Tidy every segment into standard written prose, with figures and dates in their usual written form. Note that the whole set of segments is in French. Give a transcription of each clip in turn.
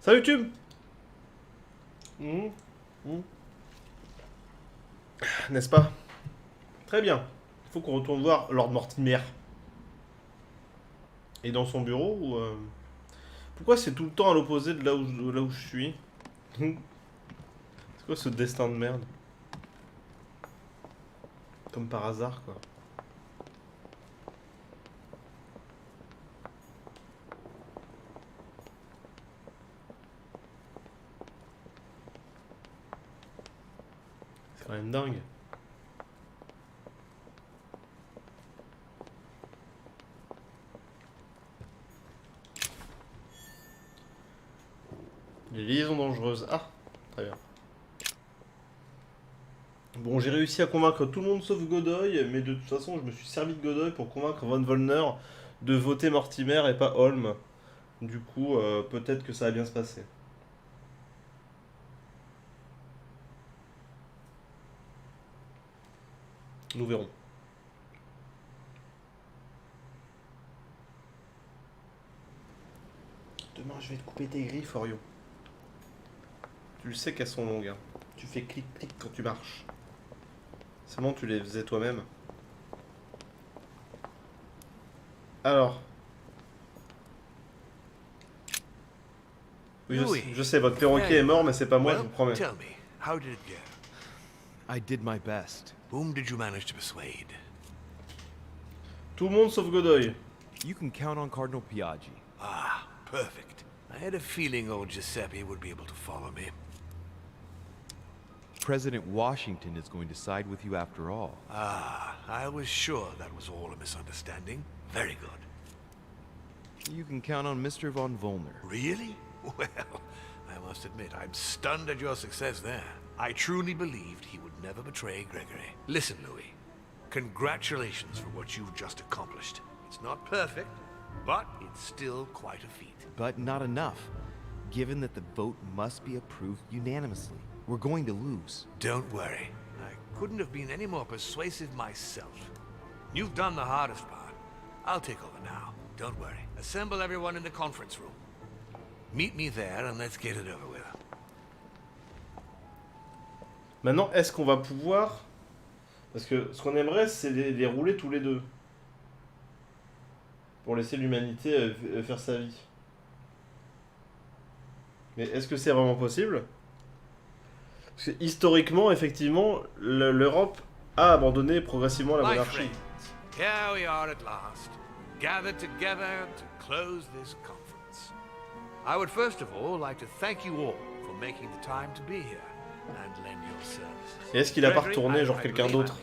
Salut YouTube. N'est-ce pas? Très bien. Il faut qu'on retourne voir Lord Mortimer. Et dans son bureau ou Pourquoi c'est tout le temps à l'opposé de là où je suis? C'est quoi ce destin de merde? Comme par hasard, quoi. C'est quand même dingue. Les liaisons dangereuses. Ah, très bien. Bon, j'ai réussi à convaincre tout le monde sauf Godoy, mais de toute façon, je me suis servi de Godoy pour convaincre Von Wollner de voter Mortimer et pas Holm. Du coup, peut-être que ça va bien se passer. Nous verrons. Demain, je vais te couper tes griffes, Orion. Tu le sais qu'elles sont longues. Hein. Tu fais clic-clic quand tu marches. Seulement, tu les faisais toi-même. Alors. Oui, je sais, votre perroquet est mort, mais c'est pas moi, je vous promets. Tell me, how did it go? I did my best. Whom did you manage to persuade? Tout le monde sauf Godoy. You can count on Cardinal Piaggi. Ah, perfect. I had a feeling old Giuseppe would be able to follow me. President Washington is going to side with you after all. Ah, I was sure that was all a misunderstanding. Very good. You can count on Mr. von Vollner. Really? Well, I must admit, I'm stunned at your success there. I truly believed he would never betray Gregory. Listen, Louis. Congratulations for what you've just accomplished. It's not perfect, but it's still quite a feat. But not enough, given that the vote must be approved unanimously. We're going to lose. Don't worry. I couldn't have been any more persuasive myself. You've done the hardest part. I'll take over now. Don't worry. Assemble everyone in the conference room. Meet me there and let's get it over with. Maintenant, est-ce qu'on va pouvoir... Parce que ce qu'on aimerait, c'est les rouler tous les deux. Pour laisser l'humanité faire sa vie. Mais est-ce que c'est vraiment possible? Parce que historiquement, effectivement, l'Europe a abandonné progressivement la monarchie. Here we are at last, gathered together to close this conference. I would first of all like to thank you all for making the time to be here and lend your services. Et est-ce qu'il a pas retourné genre quelqu'un d'autre?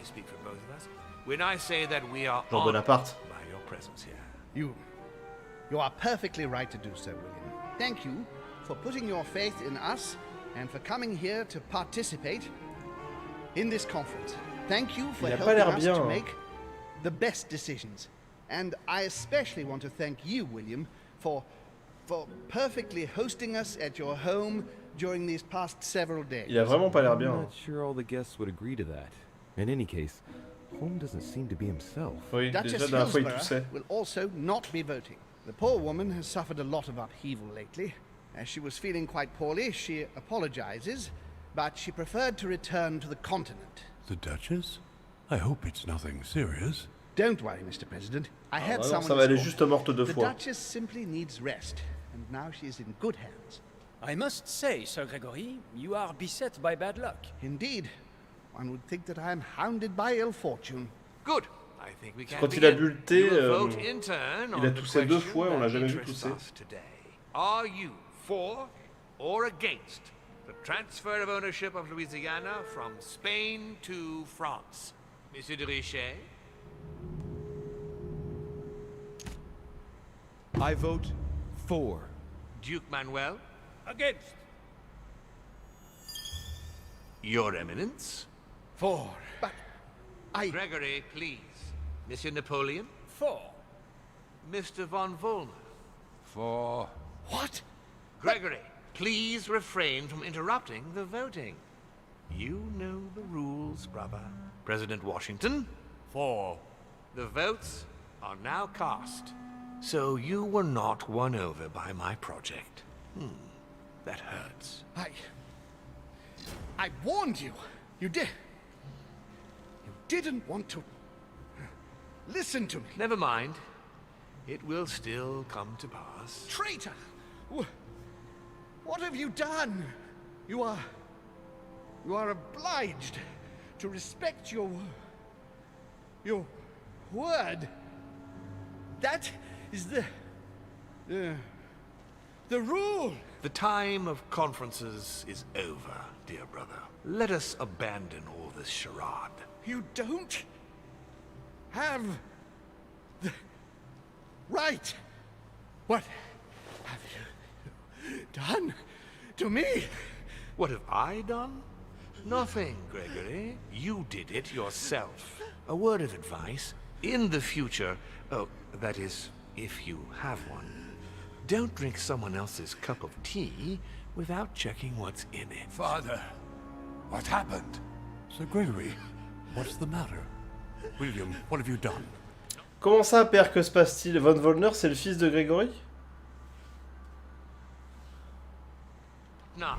Genre Bonaparte. By your presence here. You are perfectly right to do so, William. Thank you for putting your faith in us and for coming here to participate in this conference. Thank you for helping us to make the best decisions. And I especially want to thank you, William, for perfectly hosting us at your home during these past several days. Il a vraiment pas l'air bien. I'm not sure all the guests would agree to that. In any case, Holmes doesn't seem to be himself. Oui, Duchess déjà, fois, il toussait. will also not be voting. The poor woman has suffered a lot of upheaval lately. As she was feeling quite poorly, she apologizes, but she preferred to return to the continent. The Duchess? I hope it's nothing serious. Don't worry, Mr. President. I had non, someone ça va, elle est escort juste morte deux The fois. Duchess simply needs rest, and now she is in good hands. I must say, Sir Gregory, you are beset by bad luck. Indeed. One would think that I am hounded by ill fortune. Good. I think we can Quand il a begin. bu le thé, You will vote in turn il a on the toussé deux question fois, on l'a that jamais vu interests tousser. us today. Are you for or against the transfer of ownership of Louisiana from Spain to France? Monsieur de Richet? I vote for. Duke Manuel? Against. Your Eminence? For. But I... Gregory, please. Monsieur Napoleon? For. Mr. von Vollner? For... What? Gregory, please refrain from interrupting the voting. You know the rules, brother. President Washington? For. The votes are now cast. So you were not won over by my project. That hurts. I warned you. You did. You didn't want to listen to me. Never mind. It will still come to pass. Traitor! What have you done? You are obliged to respect your word. That is the rule. The time of conferences is over, dear brother. Let us abandon all this charade. You don't have the right. What have you done to me? What have I done? Nothing, Gregory. You did it yourself. A word of advice. In the future, oh, that is, if you have one, don't drink someone else's cup of tea without checking what's in it. Father, what happened? Sir Gregory, what's the matter? William, what have you done? Comment ça, père, que se passe-t-il? Von Wollner, c'est le fils de Grégory? Now,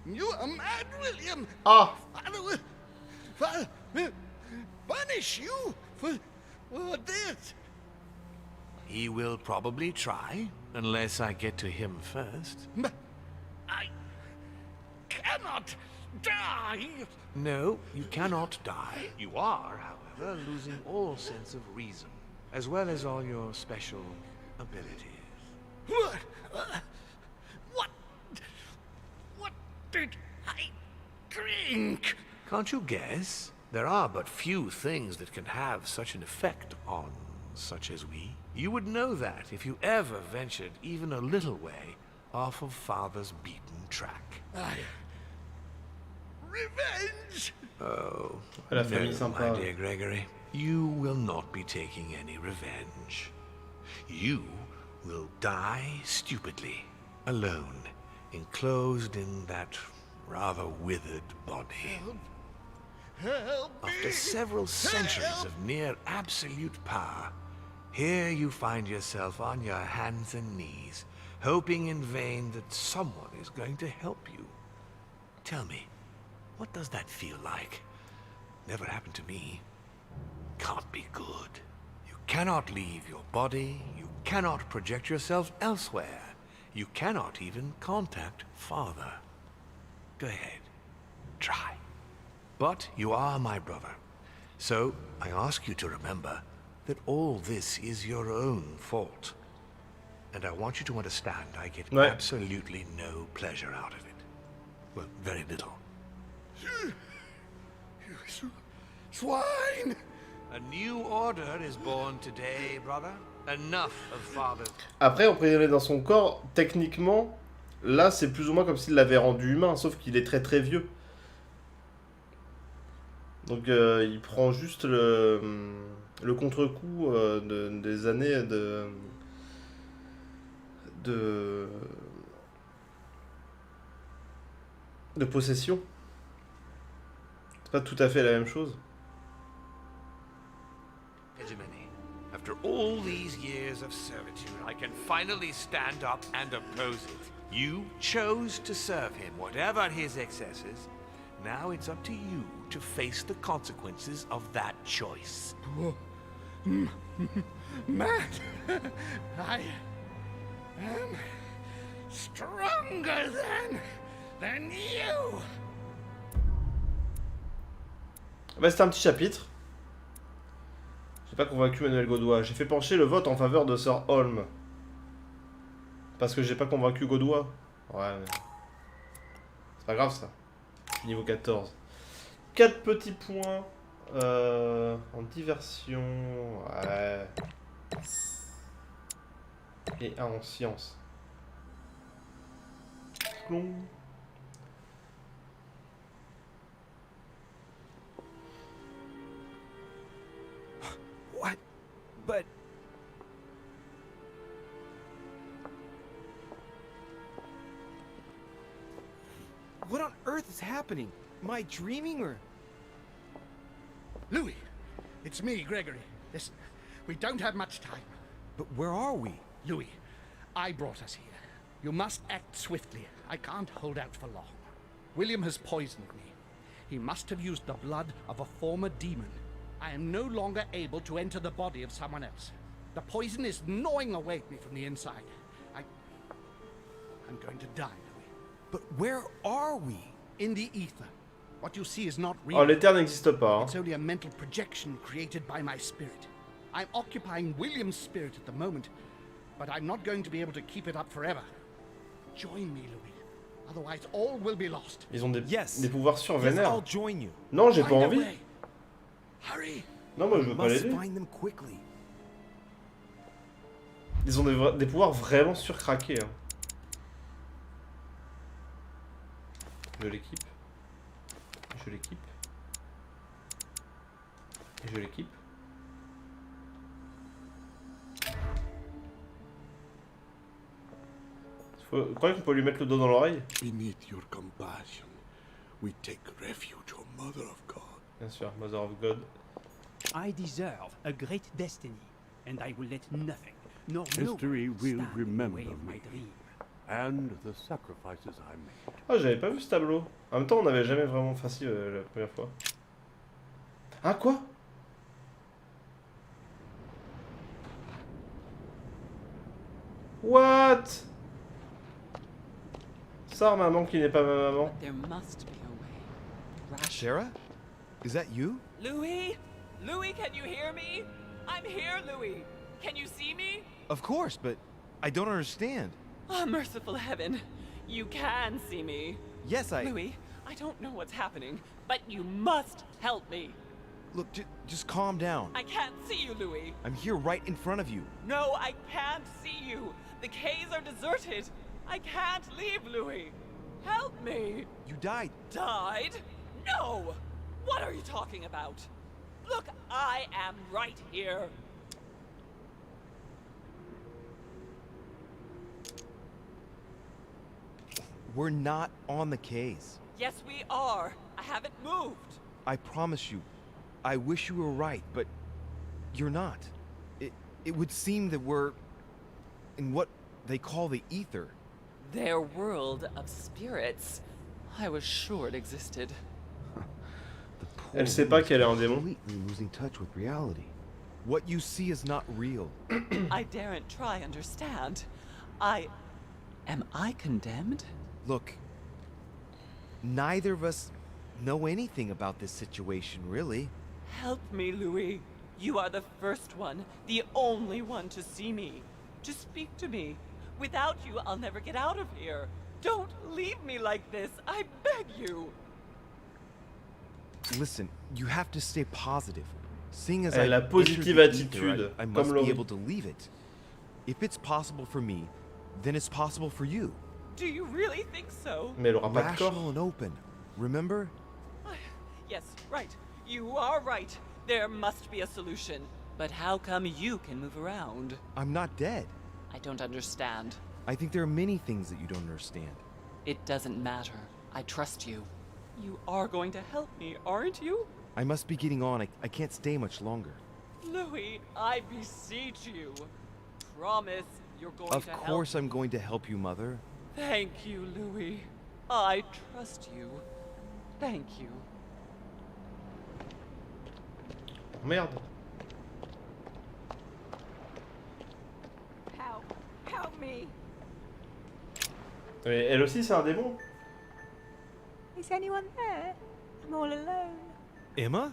You are mad, William. Ah! Father will punish you for this. he will probably try, unless I get to him first. But I cannot die. No, you cannot die. You are, however, losing all sense of reason, as well as all your special abilities. What did I drink? Can't you guess? There are but few things that can have such an effect on such as we. You would know that if you ever ventured even a little way off of Father's beaten track. Revenge. Oh, La famille no, sympa. my dear Gregory. You will not be taking any revenge. You will die stupidly, alone, enclosed in that rather withered body. Help After me. several centuries of near absolute power, here you find yourself on your hands and knees, hoping in vain that someone is going to help you. Tell me, what does that feel like? Never happened to me. Can't be good. You cannot leave your body, you cannot project yourself elsewhere. You cannot even contact Father. Go ahead, try. But you are my brother, so I ask you to remember that all this is your own fault. And I want you to understand I get Ouais. absolutely no pleasure out of it. Well, very little. Swine. A new order is born today, brother. Enough of Father's... Après, emprisonné dans son corps, techniquement, là, c'est plus ou moins comme s'il l'avait rendu humain, sauf qu'il est très très vieux. Donc, il prend juste le contre-coup des années de possession. C'est pas tout à fait la même chose. hegemony. After all these years of servitude, I can finally stand up and oppose it. You chose to serve him, whatever his excesses. Now it's up to you to face the consequences of that choice. Matt, I am stronger than you. Bah, c'était un petit chapitre. J'ai pas convaincu Manuel Godoy. J'ai fait pencher le vote en faveur de Sir Holm. Parce que j'ai pas convaincu Godoy. Ouais, mais... c'est pas grave ça. Je suis niveau 14. 4 petits points en diversion. Ouais. Et 1 en science. Plomb. What? But... What on earth is happening? Am I dreaming or... Louis, it's me, Gregory. Listen, we don't have much time. But where are we? Louis, I brought us here. You must act swiftly. I can't hold out for long. William has poisoned me. He must have used the blood of a former demon. I am no longer able to enter the body of someone else. The poison is gnawing away at me from the inside. I'm going to die, Louis. But where are we? In the ether. What you see is not real. Oh, l'éther n'existe pas. Hein. It's only a mental projection created by my spirit. I'm occupying William's spirit at the moment, but I'm not going to be able to keep it up forever. Join me, Louis. Otherwise, all will be lost. Ils ont des pouvoirs Yes, survénères. I'll join you. Non, j'ai pas Find a envie. way. Hurry. Non, moi je veux pas Must l'aider. find them quickly. Ils ont des pouvoirs vraiment surcraqués. Hein. Je l'équipe. Je l'équipe. Et je l'équipe. Vous croyez qu'on peut lui mettre le dos dans l'oreille? Beneath your compassion, we take refuge, O Mother of God. Bien sûr, Mother of God. I deserve a great destiny, and I will let nothing, nor History no one will stand in the remember way of my me. dream. And the sacrifices I made. Ah, j'avais pas vu ce tableau. En même temps, on n'avait jamais vraiment facile la première fois. Ah, quoi? What? Sors, maman qui n'est pas ma maman. There must be a way. Rash. Sarah? Is that you? Louis? Louis, can you hear me? I'm here, Louis. Can you see me? Of course, but I don't understand. Oh, merciful heaven. You can see me. Yes, Louis, I don't know what's happening, but you must help me. Look, just calm down. I can't see you, Louis. I'm here right in front of you. No, I can't see you. The caves are deserted. I can't leave, Louis. Help me. You died. Died? No! What are you talking about? Look, I am right here. We're not on the case. Yes, we are. I haven't moved. I promise you. I wish you were right, but you're not. It would seem that we're in what they call the ether. Their world of spirits. I was sure it existed. Elle sait pas qu'elle est un démon. Completely losing touch with reality. What you see is not real. I daren't try understand. Am I condemned? Look, neither of us know anything about this situation, really. Help me, Louis. You are the first one, the only one to see me, to speak to me. Without you, I'll never get out of here. Don't leave me like this, I beg you. Listen, you have to stay positive. Seeing as Elle a I positive entered the attitude, ether, I comme must be Laurie. able to leave it. If it's possible for me, then it's possible for you. Do you really think so? Mais elle aura pas de corps. Rational and open. Remember? Yes, right. You are right. There must be a solution. But how come you can move around? I'm not dead. I don't understand. I think there are many things that you don't understand. It doesn't matter. I trust you. You are going to help me, aren't you? I must be getting on. I can't stay much longer. Louis, I beseech you. Promise you're going Of to help. course I'm going to help you, Mother. Thank you, Louis. I trust you. Thank you. Merde. Help! Help me! Mais elle aussi, c'est un démon. Is anyone there? I'm all alone. Emma?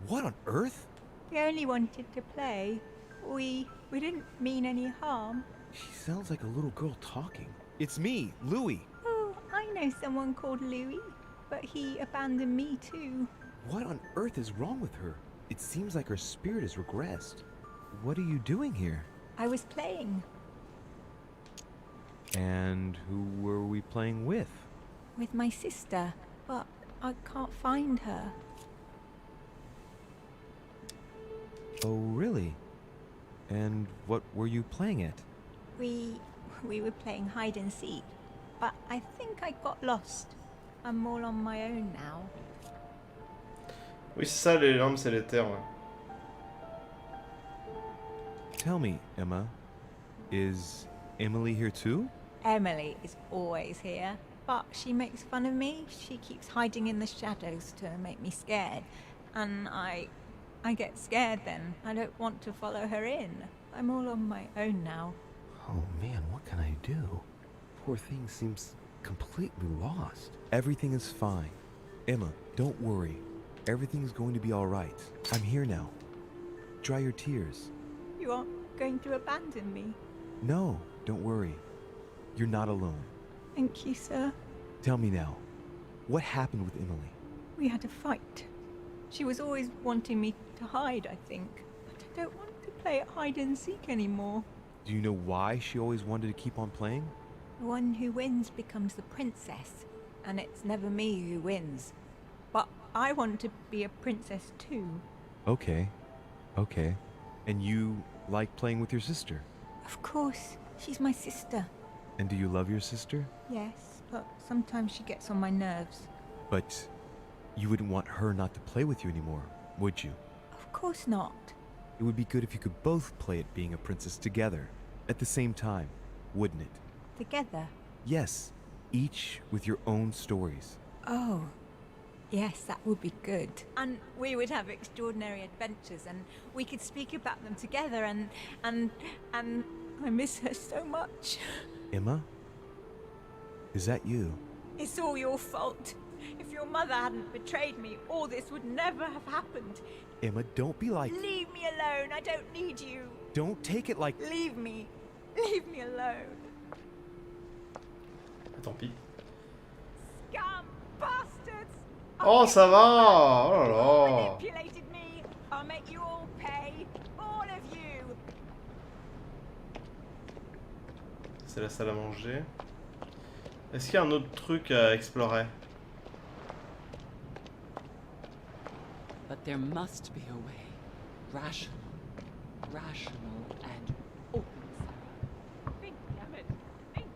What on earth? We only wanted to play. We didn't mean any harm. She sounds like a little girl talking. It's me, Louis. Oh, I know someone called Louis, but he abandoned me too. What on earth is wrong with her? It seems like her spirit has regressed. What are you doing here? I was playing And who were we playing with? with my sister, but I can't find her. Oh, really? And what were you playing at? We were playing hide and seek, but I think I got lost. I'm all on my own now. Oui, c'est ça, les lampes, c'est l'éther. Ouais. Tell me, Emma, is Emily here too? Emily is always here, but she makes fun of me. She keeps hiding in the shadows to make me scared. And I get scared then. I don't want to follow her in. I'm all on my own now. Oh man, what can I do? Poor thing seems completely lost. Everything is fine. Emma, don't worry. Everything's going to be all right. I'm here now. Dry your tears. You aren't going to abandon me. No, don't worry. You're not alone. Thank you, sir. Tell me now, what happened with Emily? We had a fight. She was always wanting me to hide, I think. But I don't want to play at hide and seek anymore. Do you know why she always wanted to keep on playing? The one who wins becomes the princess. And it's never me who wins. But I want to be a princess too. Okay. And you like playing with your sister? Of course, she's my sister. And do you love your sister? Yes, but sometimes she gets on my nerves. But you wouldn't want her not to play with you anymore, would you? Of course not. It would be good if you could both play at being a princess together, at the same time, wouldn't it? Together? Yes, each with your own stories. Oh, yes, that would be good. And we would have extraordinary adventures, and we could speak about them together, and I miss her so much. Emma? Is that you? It's all your fault. If your mother hadn't betrayed me, all this would never have happened. Emma, don't be like... Leave me alone. I don't need you. Don't take it like... Leave me. Leave me alone. Tant pis. Scum bastards. Oh, ça va! Oh là là! Manipulated me. I'll make you all pay. All of you. C'est la salle à manger. Est-ce qu'il y a un autre truc à explorer? But there must be a way. Rational and open, Sarah. Think, damn it. Think.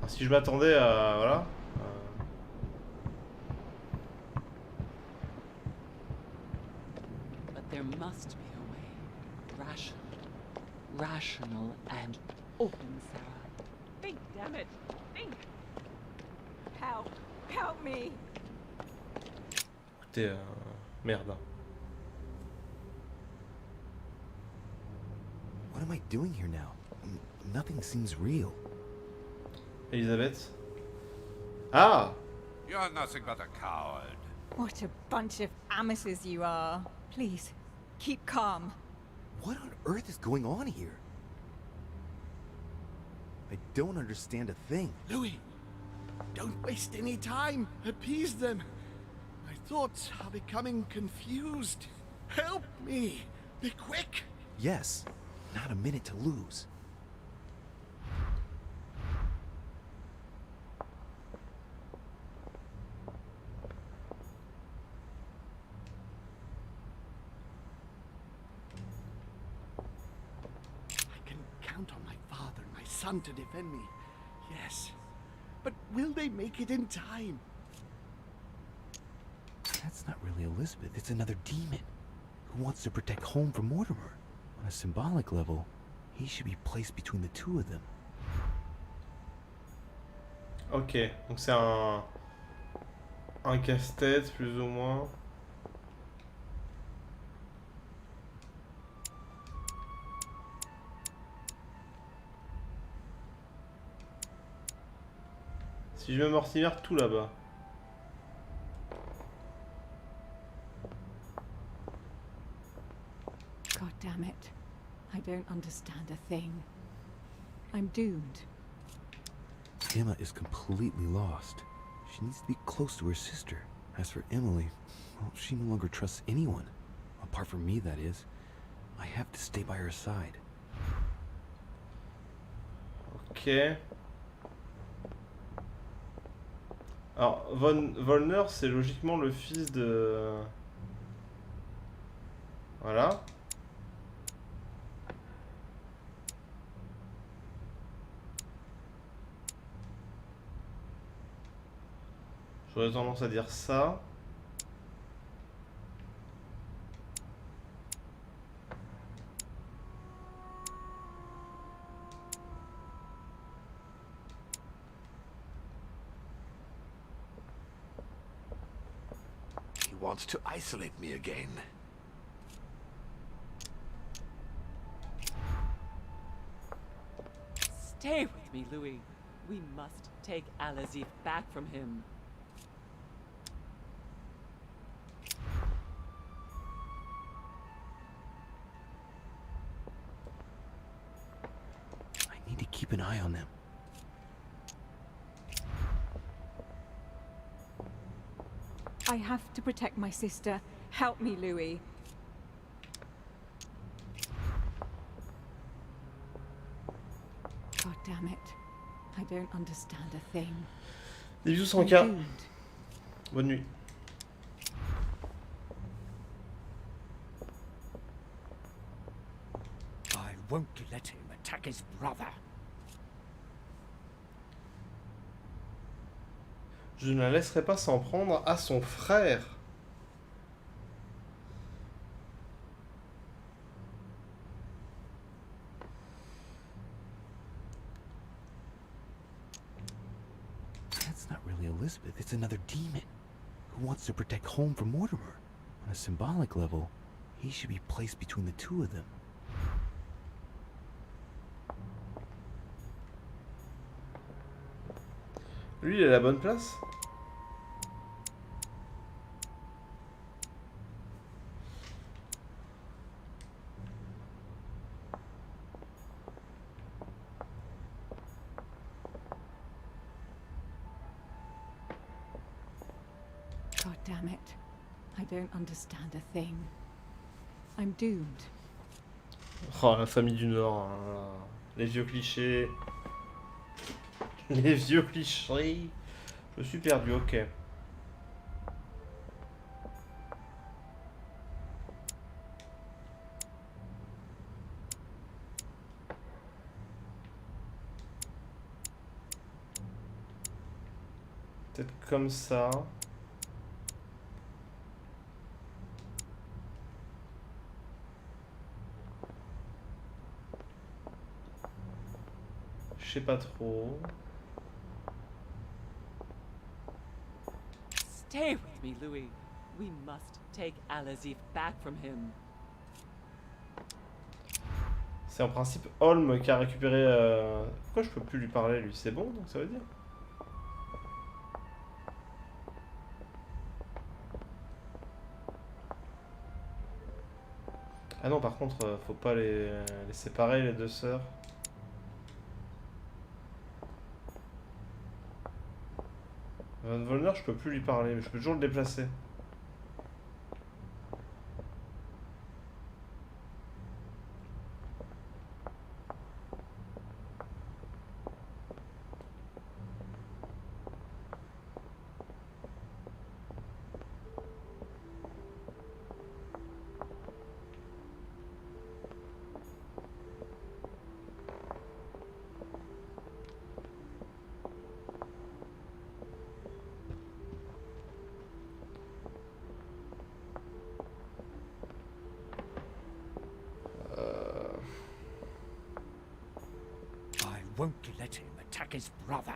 Si je m'attendais à... Voilà. But there must be a way. Rational and open, Sarah. Think, damn it. Think. Help. Help me. Écoutez, merde. What am I doing here now? Nothing seems real. Elisabeth? Ah! You're nothing but a coward. What a bunch of amateurs you are. Please, keep calm. What on earth is going on here? I don't understand a thing. Louis, don't waste any time. Appease them. My thoughts are becoming confused. Help me. Be quick. Yes, not a minute to lose. I can count on my father and my son to defend me. Yes. But will they make it in time? That's not really Elizabeth, it's another demon who wants to protect home from Mortimer. On a symbolic level, he should be placed between the two of them. Ok, donc c'est un casse-tête plus ou moins. Si je mets Mortimer tout là-bas. God damn it. I don't understand a thing. I'm doomed. Emma is completely lost. She needs to be close to her sister. As for Emily, well, she no longer trusts anyone. Apart from me, that is. I have to stay by her side. Ok. Alors, Volner, c'est logiquement le fils de... Voilà. J'aurais tendance à dire ça. He wants to isolate me again. Stay with me, Louis. We must take Alazif back from him. I need to keep an eye on them. I have to protect my sister. Help me, Louis. God damn it. I don't understand a thing. Des bisous I'm 100K. doomed. Bonne nuit. I won't let him attack his brother. Je ne la laisserai pas s'en prendre à son frère. That's not really Elizabeth, it's another demon who wants to protect home from Mortimer. On a symbolic level, he should be placed between the two of them. Lui, il est à la bonne place. God damn it. I don't understand a thing. I'm doomed. Oh, la famille du Nord. Hein. Les vieux clichés. Les vieux clichés. Je suis perdu, ok. Peut-être comme ça. Je sais pas trop. Stay with me, Louis. We must take Alazif back from him. C'est en principe Holm qui a récupéré... Pourquoi je peux plus lui parler, lui? C'est bon, donc ça veut dire? Ah non, par contre, faut pas les séparer, les deux sœurs. Van Volner, je peux plus lui parler, mais je peux toujours le déplacer. I won't let him attack his brother.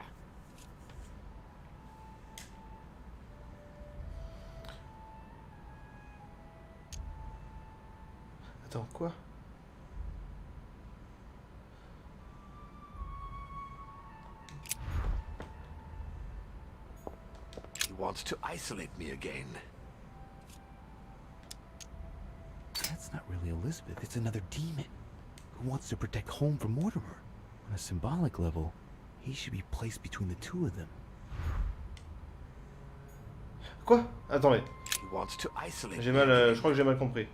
Attends, quoi? He wants to isolate me again. That's not really Elizabeth, it's another demon who wants to protect home from Mortimer. On a symbolic level, he should be placed between the two of them. Quoi? Attendez, He wants to isolate j'ai me mal, again. je crois que j'ai mal compris.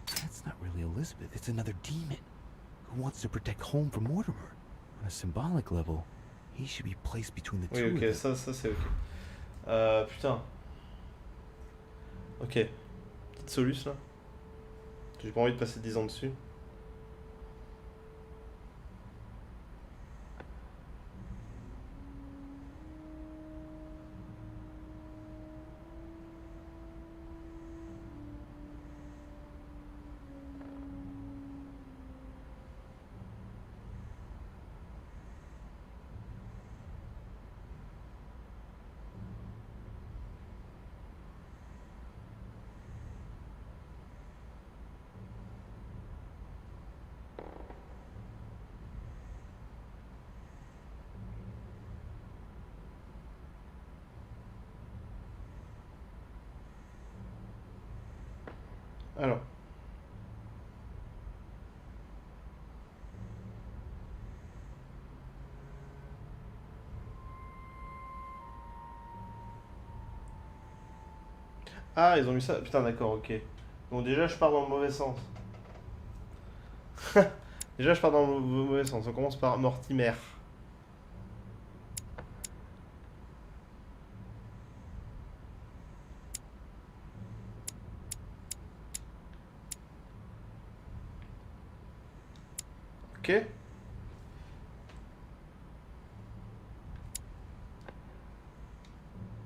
That's not really Elizabeth, it's another demon who wants to protect home from Mortimer. On a symbolic level, he should be placed between the Oui, two of ok, them. ça c'est ok. Putain. Ok. Petite soluce là. J'ai pas envie de passer 10 ans dessus. Alors. Ah, ils ont mis ça. Putain, d'accord, ok. Donc déjà, je pars dans le mauvais sens. Déjà, je pars dans le mauvais sens. On commence par Mortimer. Ok.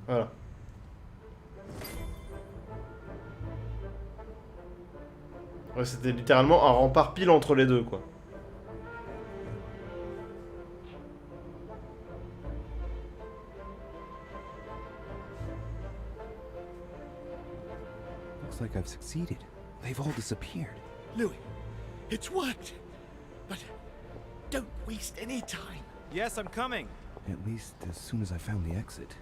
Voilà. Ouais, c'était littéralement un rempart pile entre les deux, quoi. Looks like I've succeeded. They've all disappeared. Louis, it's worked. But don't waste any time. Yes, I'm coming. At least as soon as I found the exit.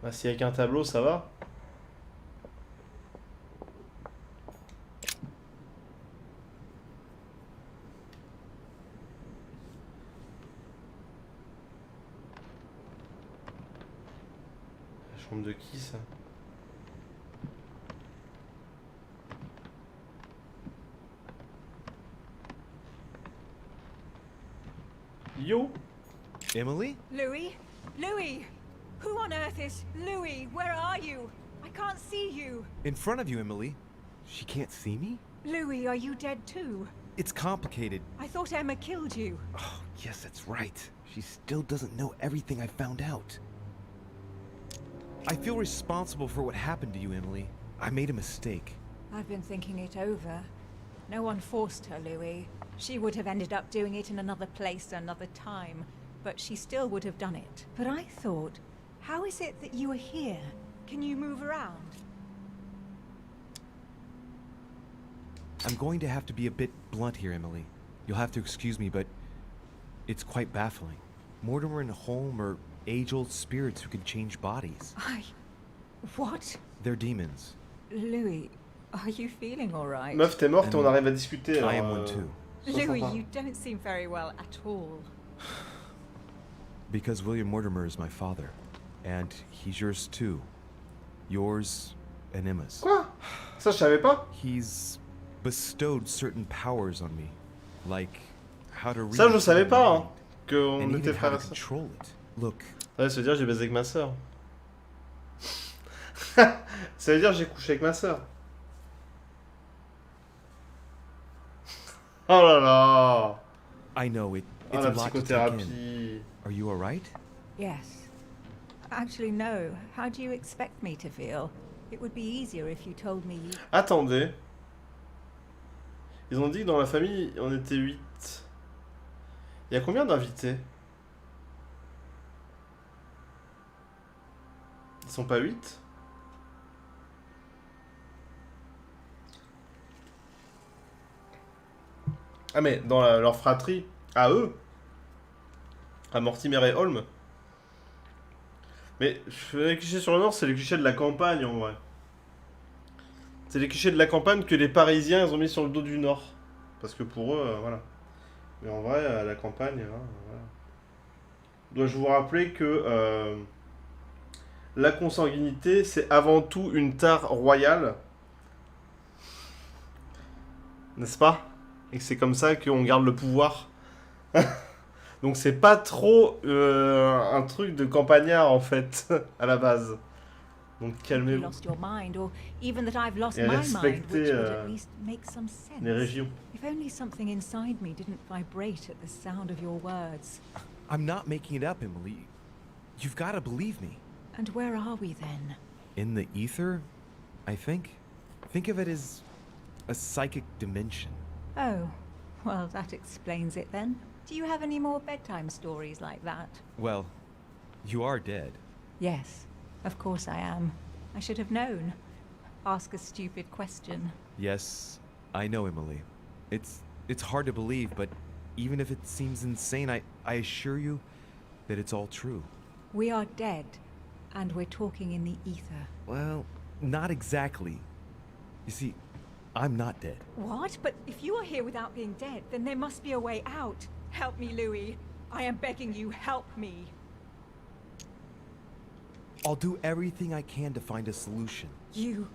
Bah, si avec un tableau, ça va. La chambre de qui, ça? Yo! Emily? Louis? Louis! Who on earth is Louis? Where are you? I can't see you. In front of you, Emily. She can't see me? Louis, are you dead too? It's complicated. I thought Emma killed you. Oh, yes, that's right. She still doesn't know everything I found out. I feel responsible for what happened to you, Emily. I made a mistake. I've been thinking it over. No one forced her, Louis. She would have ended up doing it in another place, another time, but she still would have done it. But I thought, how is it that you are here? Can you move around? I'm going to have to be a bit blunt here, Emily. You'll have to excuse me, but it's quite baffling. Mortimer and Holm are age-old spirits who can change bodies. What? They're demons. Louis, are you feeling all right? Meuf, t'es morte et on arrive à discuter. I alors, am one too. Louis, you don't seem very well at all. Because William Mortimer is my father. And he's yours too. Yours and Emma's. Quoi? Ça, je savais pas. He's bestowed certain powers on me. Like how to read Ça, je savais pas, hein. mind, Qu'on and était even how frères to et sœurs. control it. Look, Ouais, ça veut dire que j'ai baisé avec ma sœur. Ça veut dire que j'ai couché avec ma sœur. Oh là là. I know Oh, it's la a lot to take in. psychothérapie. Are you alright? Yes. Actually, no. How do you expect me to feel? It would be easier if you told me you... Attendez. Ils ont dit que dans la famille, on était 8. Il y a combien d'invités? Ils sont pas 8? Ah mais dans leur fratrie, à eux, à Mortimer et Holm. Mais les clichés sur le Nord, c'est les clichés de la campagne en vrai. C'est les clichés de la campagne que les Parisiens ils ont mis sur le dos du Nord. Parce que pour eux, voilà. Mais en vrai, à la campagne, hein, voilà. Dois-je vous rappeler que la consanguinité, c'est avant tout une tare royale. N'est-ce pas? Et que c'est comme ça qu'on garde le pouvoir. Donc c'est pas trop un truc de campagnard en fait, à la base. Donc you calmez-vous. lost your mind, or even that I've lost Et my mind, respectez, which would at least make some sense. Les régions. If only something inside me didn't vibrate at the sound of your words. I'm not making it up, Emily. You've got to believe me. And where are we then? In the ether, I think. Think of it as a psychic dimension. Oh, well, that explains it then. Do you have any more bedtime stories like that? Well, you are dead. Yes, of course I am. I should have known. Ask a stupid question. Yes, I know, Emily. It's hard to believe, but even if it seems insane, I assure you that it's all true. We are dead. And we're talking in the ether. Well, not exactly. You see, I'm not dead. What? But if you are here without being dead, then there must be a way out. Help me, Louis. I am begging you, help me. I'll do everything I can to find a solution. You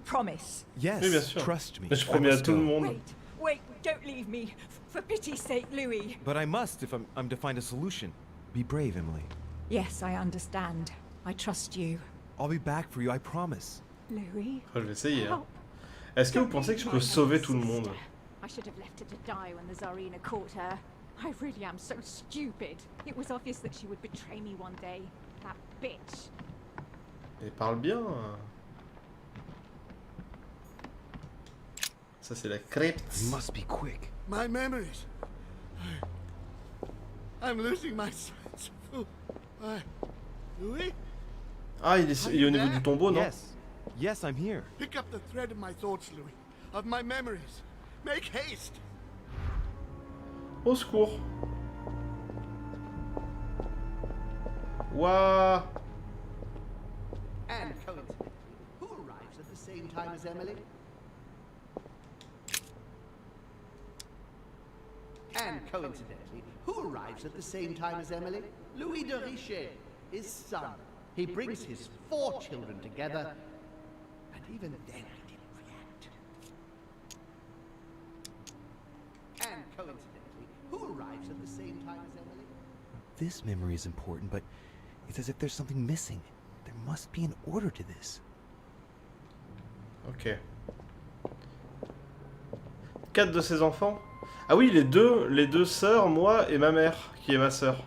promise? Yes, Oui, bien sûr. trust me. Mais je I promets à must tout le go. monde. Wait, don't leave me. For pity's sake, Louis. But I must if I'm to find a solution. Be brave, Emily. Yes, I understand. I trust you. I'll be back for you, I promise. Louis, Oh, je vais essayer. Hein. help. Est-ce que vous pensez que je peux sauver tout le monde? I should have left her to die when the Tsarina caught her. I really am so stupid. It was obvious that she would betray me one day. That bitch. Elle parle bien. Ça c'est la crypte. Must be quick. My memories. I'm losing my sense of Louis? Ah, il est au niveau du tombeau, non? Yes, I'm here. Pick up the thread of my thoughts, Louis. Of my memories. Make haste. Au secours. Ouah. And coincidentally, who arrives at the same time as Emily? And coincidentally, who arrives at the same time as Emily? Louis de Richet, his son. He brings his 4 children together, and even then I didn't react. And coincidentally, who arrives at the same time as Emily? This memory is important, but it's as if there's something missing. There must be an order to this. Ok. 4 de ses enfants? Ah oui, les deux sœurs, moi et ma mère, qui est ma sœur.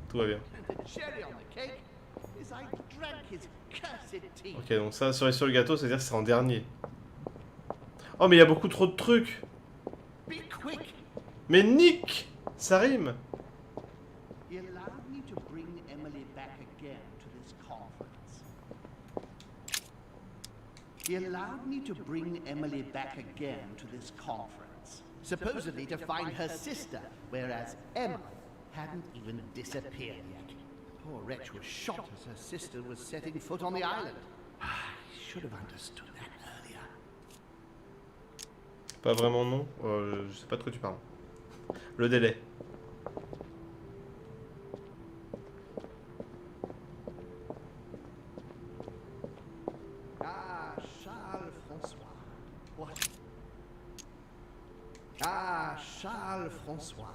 Tout va bien. And the cherry on the cake is I drank his cursed tea. Ok, donc ça, sur le gâteau, c'est-à-dire que c'est en dernier. Oh, mais il y a beaucoup trop de trucs. Be quick! Mais Nick, ça rime. He allowed me to bring Emily back again to this conference. He allowed me to bring Emily back again to this conference. Supposedly to find her sister, whereas Emily hadn't even disappeared yet. The poor wretch was shot as her sister was setting foot on the island. I should have understood that earlier. Pas vraiment non. Je sais pas de quoi tu parles. Le délai. Ah, Charles François. What? Ah, Charles François.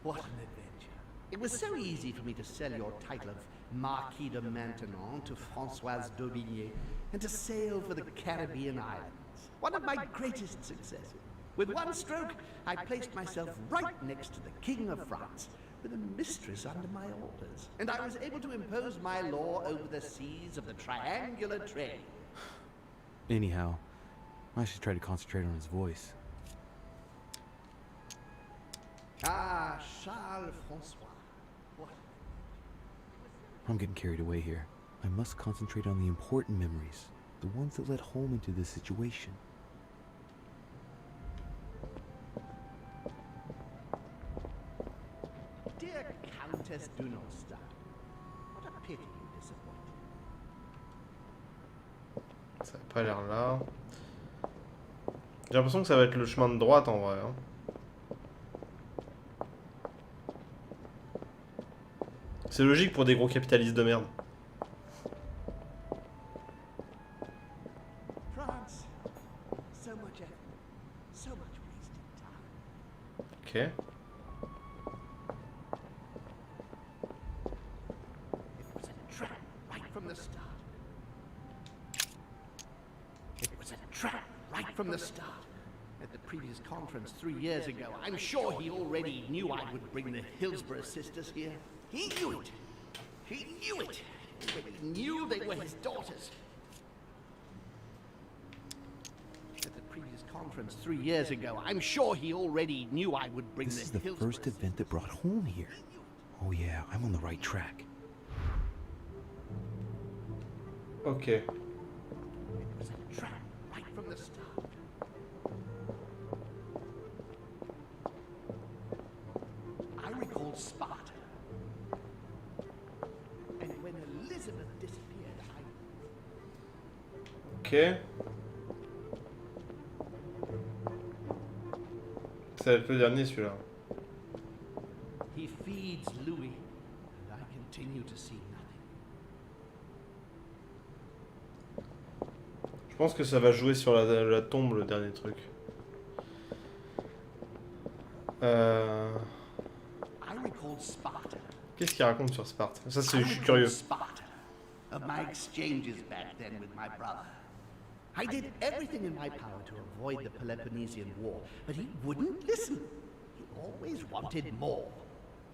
What an adventure. It was so easy for me to sell your title of Marquis de Maintenon to Françoise d'Aubigné and to sail for the Caribbean islands. One of my greatest successes. With one stroke, I placed myself right next to the King of France, with a mistress under my orders. And I was able to impose my law over the seas of the triangular trade. Anyhow, I should try to concentrate on his voice. Ah, Charles François. What? I'm getting carried away here. I must concentrate on the important memories, the ones that led home into this situation. Dear Countess Dunostan, what a pity you disappointed. Ça a pas l'air là. J'ai l'impression que ça va être le chemin de droite en vrai. Hein. C'est logique pour des gros capitalistes de merde. France, so much effort, so much wasted time. Ok. It was a trap right from the start. It was a trap right from the start. At the previous conference 3 years ago, I'm sure he already knew I would bring the Hillsborough sisters here. He knew it. He knew it. But he knew they were his daughters. At the previous conference 3 years ago, I'm sure he already knew I would bring This the is the Hillsborough first event that brought home here. Oh yeah, I'm on the right track. Ok. It was a trap right from the start. I recall Sparta. And when Ça va être le dernier celui-là. He feeds Louis, and I continue to see nothing. Je pense que ça va jouer sur la tombe, le dernier truc. I recall Sparta. Qu'est-ce qu'il raconte sur Sparte? Ça, c'est, je suis curieux. Sparta, of my exchanges back then with my brother. I did everything in my power to avoid the Peloponnesian War, but he wouldn't listen. He always wanted more.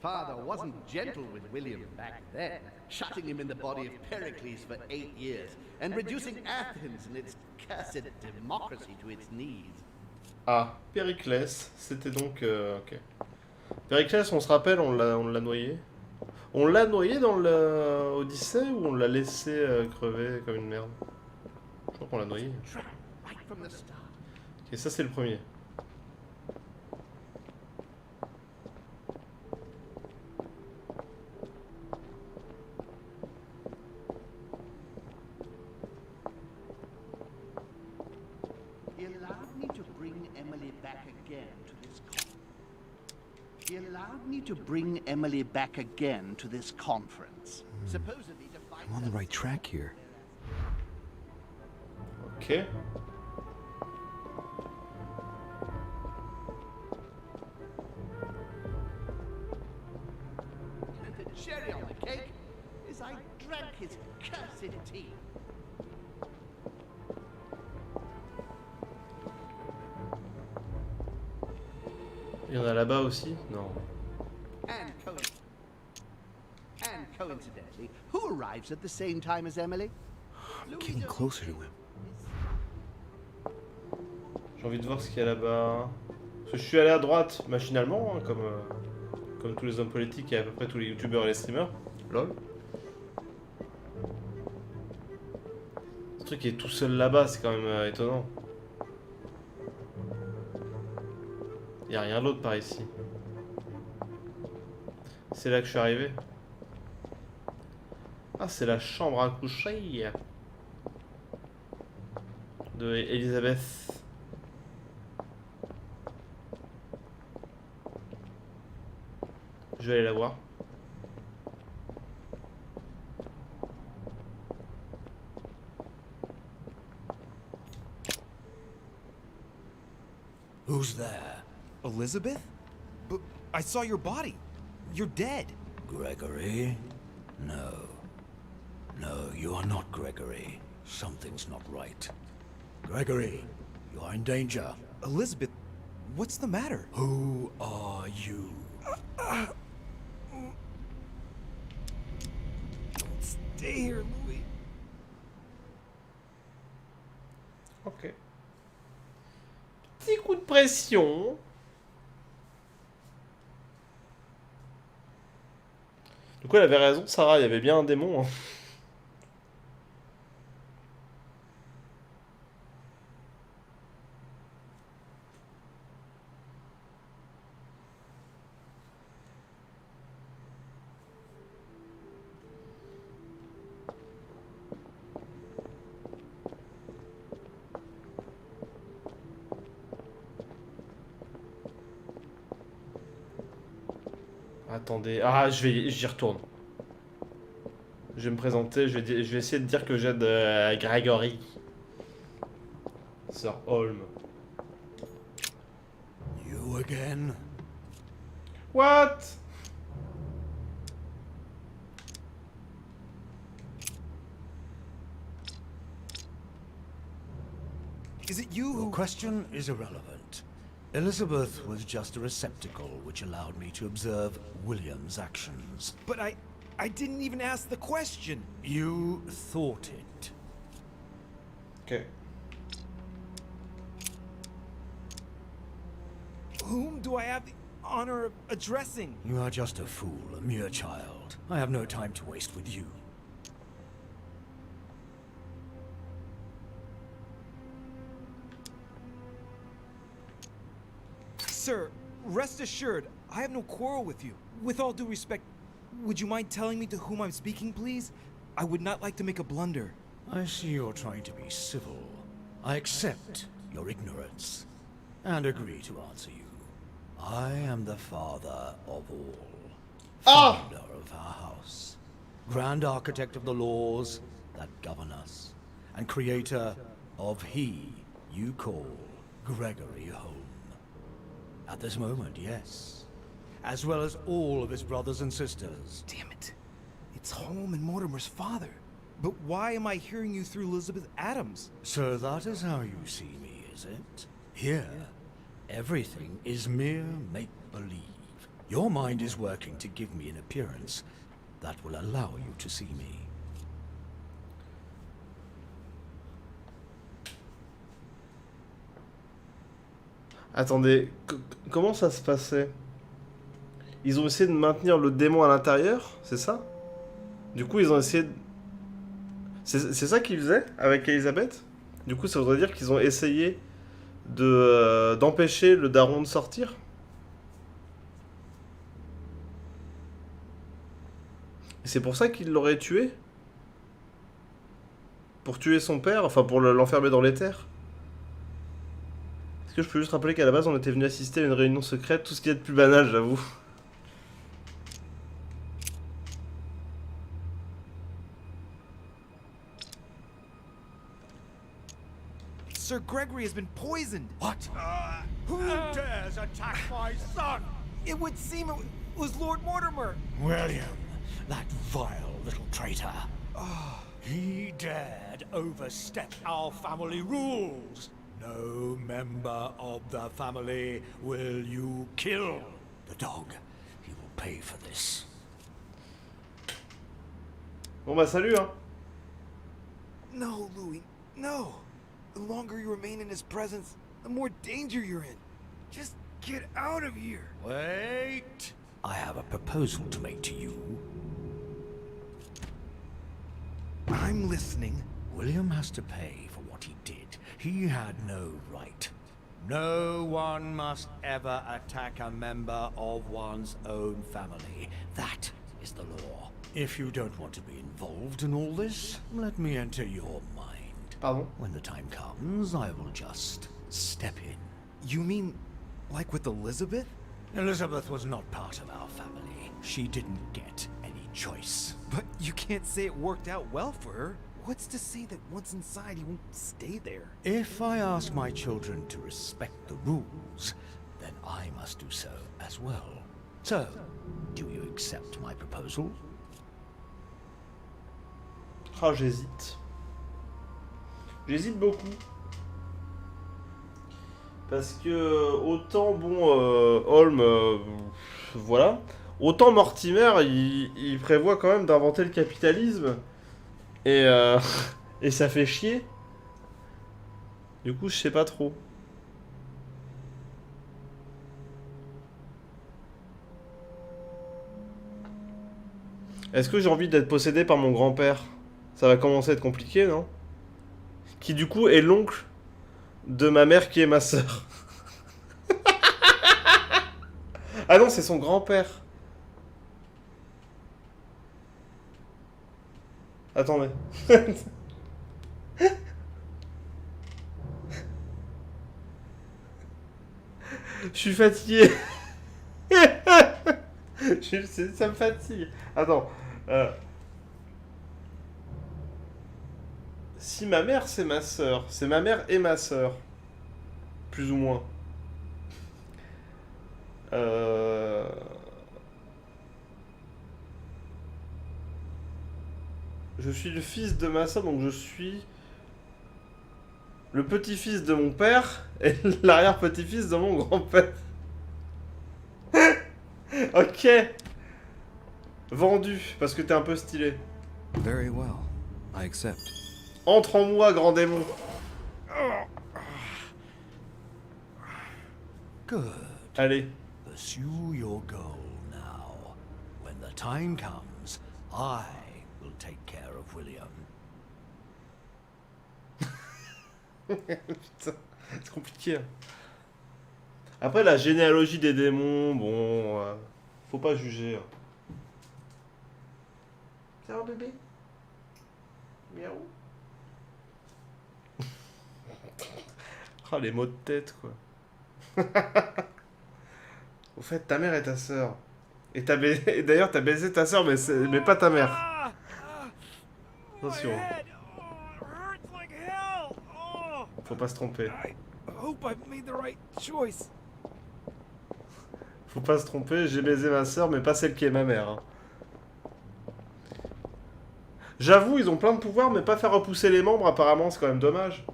Father wasn't gentle with William back then, shutting him in the body of Pericles for 8 years, and reducing Athens and its cursed democracy to its knees. Ah, Périclès, c'était donc... ok. Périclès, on se rappelle, on l'a noyé. On l'a noyé dans l'Odyssée ou on l'a laissé crever comme une merde? Je crois qu'on l'a noyé. Ok, ça c'est le premier. He allowed me to bring Emily back again to this He allowed me to bring Emily back again to this conference. Supposedly to find I'm on the right track here. Ok. And the cherry on the cake is I drank his cursed tea. Il y en a là-bas aussi? Non. And coincidentally, who arrives at the same time as Emily? I'm getting closer to him. J'ai envie de voir ce qu'il y a là-bas. Parce que je suis allé à droite, machinalement, hein, comme tous les hommes politiques et à peu près tous les youtubeurs et les streamers. Lol. Ce truc est tout seul là-bas, c'est quand même étonnant. Il n'y a rien d'autre par ici. C'est là que je suis arrivé. Ah, c'est la chambre à coucher de Elisabeth. Je vais aller la voir. Who's there? Elizabeth? But I saw your body. You're dead. Gregory? No. No, you are not Gregory. Something's not right. Gregory, you are in danger. Elizabeth, what's the matter? Who are you? Stay here, Louis. Ok. Petit coup de pression. Du coup, elle avait raison, Sarah, il y avait bien un démon. Hein. Attendez, ah, j'y retourne. Je vais me présenter, je vais essayer de dire que j'aide Gregory. Sir Holm. You again? What? Is it you Your who... question is irrelevant. Elizabeth was just a receptacle which allowed me to observe William's actions. But I didn't even ask the question. You thought it. Okay. Whom do I have the honor of addressing? You are just a fool, a mere child. I have no time to waste with you. Sir, rest assured, I have no quarrel with you. With all due respect, would you mind telling me to whom I'm speaking, please? I would not like to make a blunder. I see you're trying to be civil. I accept your ignorance and agree to answer you. I am the father of all, founder of our house, grand architect of the laws that govern us, and creator of he you call Gregory home. At this moment, yes. As well as all of his brothers and sisters. Damn it. It's Holm and Mortimer's father. But why am I hearing you through Elizabeth Adams? So that is how you see me, is it? Here, everything is mere make-believe. Your mind is working to give me an appearance that will allow you to see me. Attendez, comment ça se passait? Ils ont essayé de maintenir le démon à l'intérieur, c'est ça? Du coup, ils ont essayé de... C'est ça qu'ils faisaient avec Elisabeth? Du coup, ça voudrait dire qu'ils ont essayé de d'empêcher le daron de sortir? Et c'est pour ça qu'ils l'auraient tué? Pour tuer son père? Enfin, pour l'enfermer dans les terres? Est-ce que je peux juste rappeler qu'à la base, on était venu assister à une réunion secrète? Tout ce qui est de plus banal, j'avoue. Sir Gregory has been poisoned. What? Who dares attack my son? It would seem it was Lord Mortimer. William, that vile little traitor. He dared overstep our family rules. No member of the family will you kill. The dog, he will pay for this. Bon bah salut hein. No, Louis, no. The longer you remain in his presence, the more danger you're in. Just get out of here. Wait! I have a proposal to make to you. I'm listening. William has to pay for what he did. He had no right. No one must ever attack a member of one's own family. That is the law. If you don't want to be involved in all this, let me enter your mind. Pardon? When the time comes, I will just step in. You mean like with Elizabeth? Elizabeth was not part of our family. She didn't get any choice. But you can't say it worked out well for her. What's to say that once inside he won't stay there? If I ask my children to respect the rules, then I must do so as well. So, do you accept my proposal? Ah, j'hésite. J'hésite beaucoup. Parce que autant, bon, Holm, voilà. Autant Mortimer, il prévoit quand même d'inventer le capitalisme. Et, et ça fait chier. Du coup, je sais pas trop. Est-ce que j'ai envie d'être possédé par mon grand-père? Ça va commencer à être compliqué, non? Qui du coup est l'oncle de ma mère qui est ma sœur. Ah non, c'est son grand-père. Attendez. Je suis fatigué. Ça me fatigue. Attends. Si ma mère c'est ma sœur, c'est ma mère et ma sœur. Plus ou moins. Je suis le fils de ma sœur, donc je suis le petit-fils de mon père et l'arrière-petit-fils de mon grand-père. Ok. Vendu, parce que t'es un peu stylé. Very well. I accept. Entre en moi, grand démon. Good. Allez. Pursue your goal now. When the time comes, I will take care of William. Putain, c'est compliqué. Hein. Après, la généalogie des démons, bon... faut pas juger. Hein. Ça va, bébé? Miaou. Ah, les mots de tête, quoi. Au fait, ta mère est ta sœur. Et et d'ailleurs, t'as baisé ta sœur, mais pas ta mère. Attention. Faut pas se tromper. Faut pas se tromper, j'ai baisé ma sœur, mais pas celle qui est ma mère. Hein. J'avoue, ils ont plein de pouvoirs, mais pas faire repousser les membres, apparemment, c'est quand même dommage.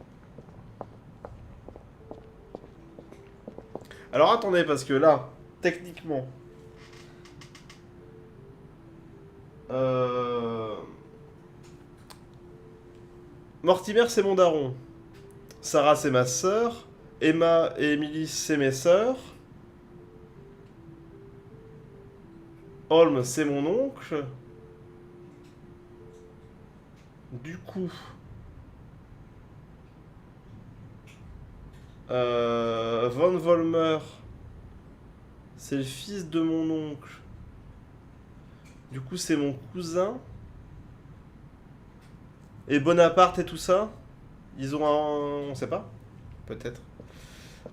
Alors attendez, parce que là, techniquement... Mortimer, c'est mon daron. Sarah, c'est ma sœur. Emma et Emily, c'est mes sœurs. Holm, c'est mon oncle. Du coup... Von Volmer, c'est le fils de mon oncle. Du coup, c'est mon cousin. Et Bonaparte et tout ça, ils ont un... On sait pas. Peut-être.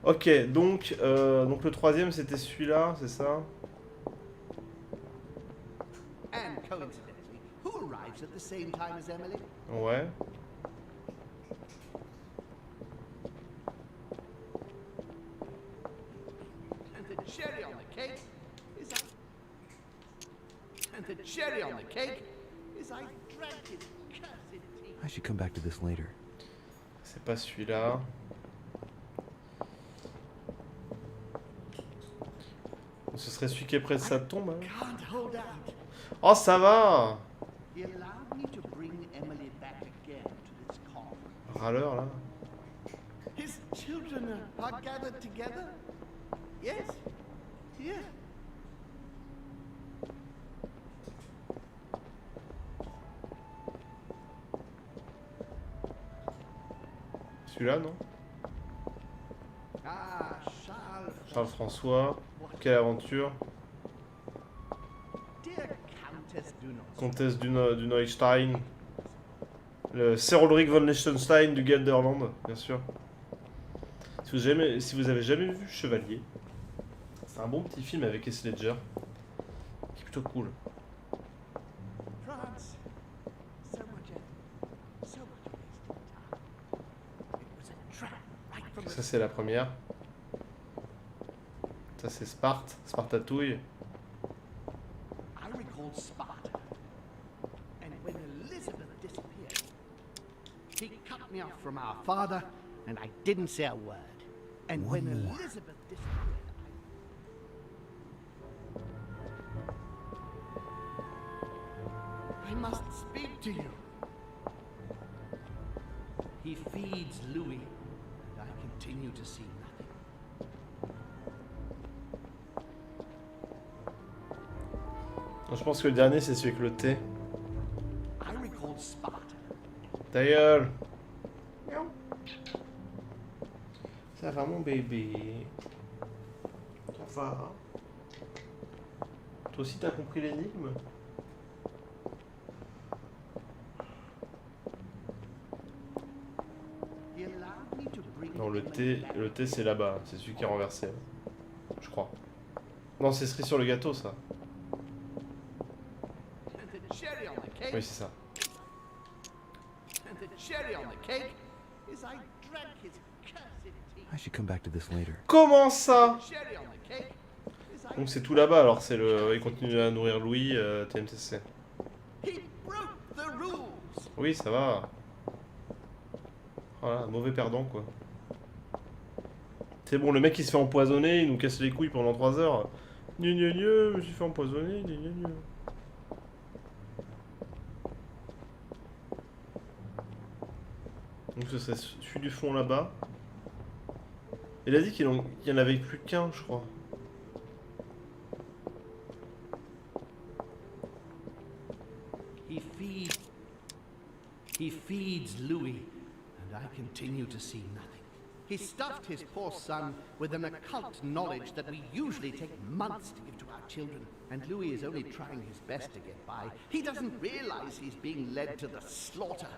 Ok, donc le troisième, c'était celui-là, c'est ça? And coincidentally, who arrives at the same time as Emily? Ouais. And the cherry on the cake is And the cherry on the cake is I drank his cursed tea. I should come back to this later. C'est pas celui-là. Ce serait celui qui est près de sa tombe. Hein. Can't hold out. Oh, ça va! He allowed me to bring Emily back again to this coffin. Râleur, là. His children are gathered together? Yes? Here. Celui-là, non? Ah, Charles. Charles François. Quelle aventure. Dear Countess du Comtesse du Neustein. Le Sir Ulrich von Liechtenstein du Gelderland, bien sûr. Si vous avez jamais vu Chevalier, c'est un bon petit film avec Heath Ledger. Qui est plutôt cool. France. So much wasted time. It was a trap right from Ça, c'est la première. Ça, c'est Sparte. Spartatouille. I recall Sparta. And when Elizabeth disappeared, he cut me off from our father, and I didn't say a word. And when Elizabeth disappeared, I must speak to you. He feeds Louis, and I continue to see nothing. Je pense que le dernier, c'est celui avec le thé. I recall Sparta. Ta gueule! Ça va, mon bébé. Ça va. Toi aussi, t'as compris l'énigme? He allowed me to bring Non, le Emily thé, back. c'est là-bas. C'est celui qui est renversé. Je crois. Non, c'est cerise sur le gâteau, ça. And the cherry on the cake. Oui, c'est ça. And the cherry on the cake is I drank his cursed tea. I should come back to this later. Comment ça? Cherry on the cake is I Donc c'est tout là-bas, alors c'est le... Il continue à nourrir Louis, TMTC. He broke the rules. Oui, ça va. Voilà, mauvais perdant, quoi. C'est bon, le mec il se fait empoisonner, il nous casse les couilles pendant 3 heures. Gne gne gne, je me suis fait empoisonner, gne gne gne. Donc ce serait celui du fond là-bas. Il a dit qu'il y en avait plus qu'un, je crois. He feeds Louis, and I continue to see nothing. He stuffed his poor son with an occult knowledge that we usually take months to give to our children, and Louis is only trying his best to get by. He doesn't realize he's being led to the slaughter.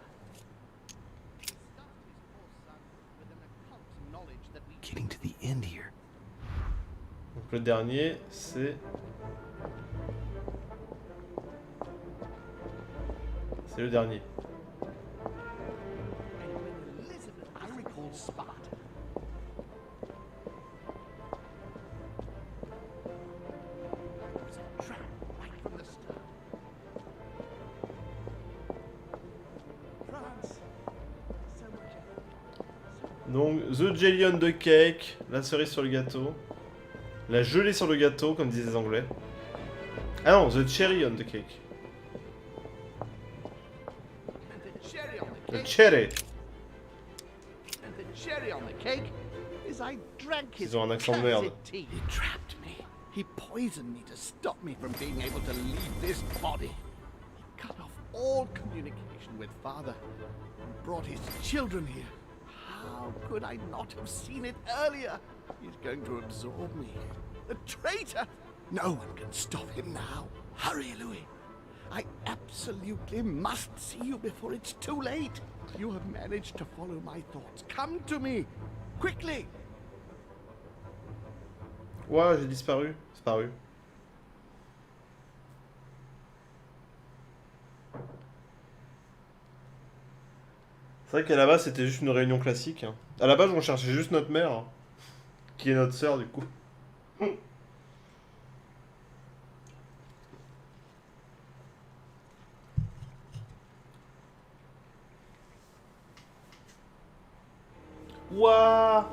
He stuffed his poor son with an occult knowledge getting to the end here. Donc le dernier, c'est... C'est le dernier. I recall Sparta. It was a trap right from the start. France. So much. Donc, the jelly on the cake, la cerise sur le gâteau. La gelée sur le gâteau, comme disaient les Anglais. Ah non, the cherry on the cake. And the cherry on the The cake. cherry. And the cherry on the cake is I drank his Ils ont un accent de merde. cursed tea. He trapped me. He poisoned me to stop me from being able to leave this body. He cut off all communication with Father and brought his children here. How could I not have seen it earlier? He's going to absorb me. The traitor! No one can stop him now. Hurry, Louis. I absolutely must see you before it's too late. You have managed to follow my thoughts. Come to me, quickly. Ouais, j'ai disparu. Disparu. C'est vrai qu'à la base, c'était juste une réunion classique. Hein. À la base, on cherchait juste notre mère, hein, qui est notre sœur, du coup. Ouah!